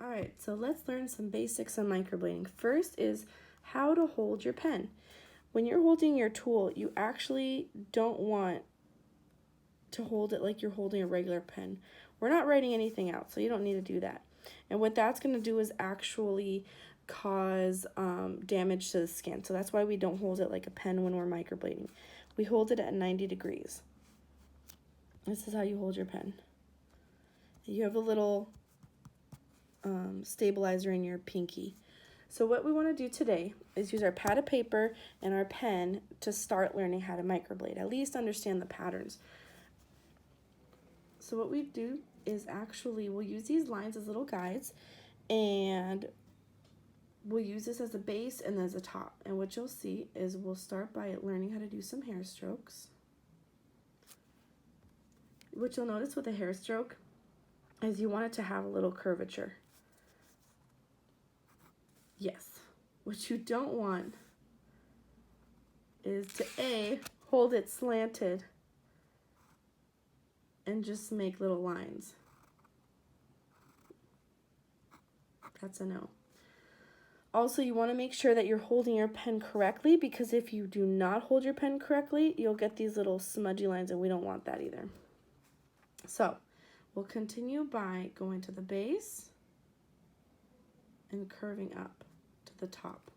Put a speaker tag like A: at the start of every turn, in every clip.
A: All right, so let's learn some basics on microblading. First is how to hold your pen. When you're holding your tool, you actually don't want to hold it like you're holding a regular pen. We're not writing anything out, so you don't need to do that. And what that's going to do is actually cause damage to the skin. So that's why we don't hold it like a pen when we're microblading. We hold it at 90 degrees. This is how you hold your pen. You have a little stabilizer in your pinky. So what we want to do today is use our pad of paper and our pen to start learning how to microblade, at least understand the patterns. So what we do is actually we'll use these lines as little guides, and we'll use this as a base and as a top. And what you'll see is we'll start by learning how to do some hair strokes. What you'll notice with a hair stroke is you want it to have a little curvature. Yes. What you don't want is to hold it slanted and just make little lines. That's a no. Also, you want to make sure that you're holding your pen correctly, because if you do not hold your pen correctly, you'll get these little smudgy lines, and we don't want that either. So we'll continue by going to the base and curving up to the top.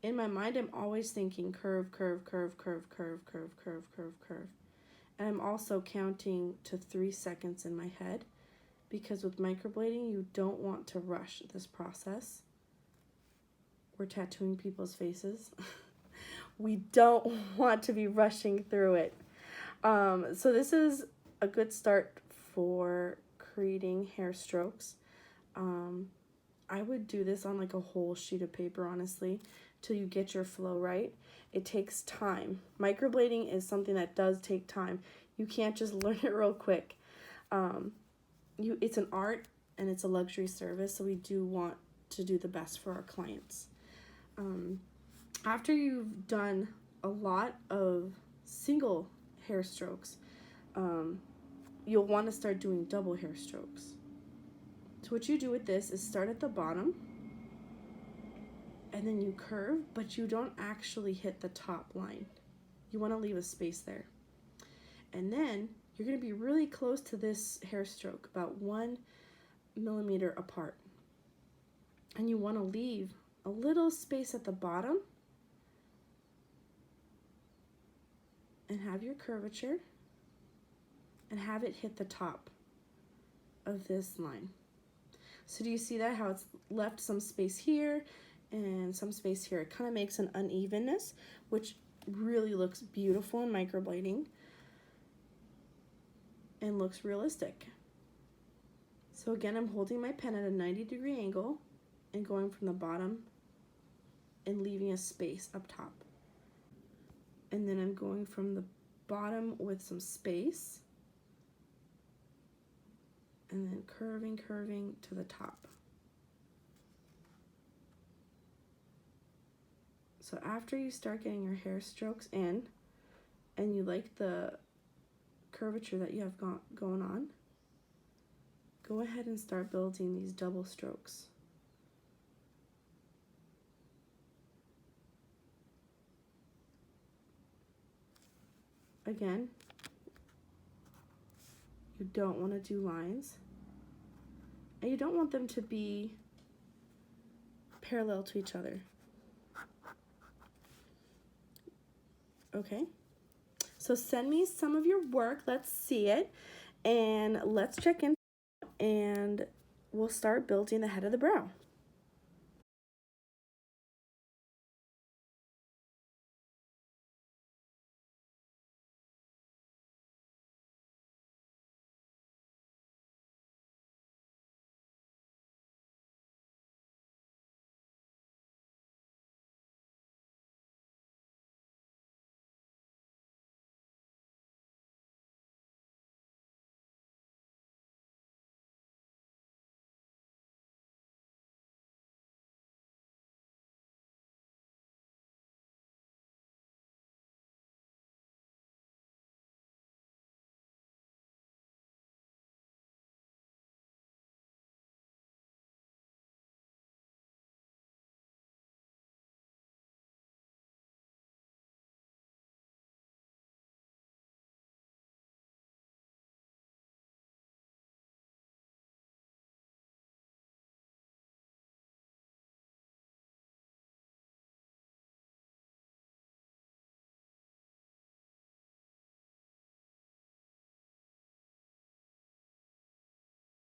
A: In my mind, I'm always thinking curve, curve, curve, curve, curve, curve, curve, curve, curve. And I'm also counting to 3 seconds in my head, because with microblading, you don't want to rush this process. We're tattooing people's faces. We don't want to be rushing through it. So this is a good start for creating hair strokes. I would do this on like a whole sheet of paper, honestly, till you get your flow right. It takes time. Microblading is something that does take time. You can't just learn it real quick. It's an art and it's a luxury service, so we do want to do the best for our clients. After you've done a lot of single hair strokes, you'll want to start doing double hair strokes. So what you do with this is start at the bottom, and then you curve, but you don't actually hit the top line. You want to leave a space there. And then you're going to be really close to this hair stroke, about 1 millimeter apart. And you want to leave a little space at the bottom and have your curvature and have it hit the top of this line. So do you see that, how it's left some space here and some space here? It kind of makes an unevenness, which really looks beautiful in microblading and looks realistic. So again, I'm holding my pen at a 90-degree angle and going from the bottom and leaving a space up top. And then I'm going from the bottom with some space, and then curving, curving to the top. So after you start getting your hair strokes in, and you like the curvature that you have going on, go ahead and start building these double strokes. Again, you don't want to do lines, and you don't want them to be parallel to each other. Okay, so send me some of your work. Let's see it, and let's check in, and we'll start building the head of the brow.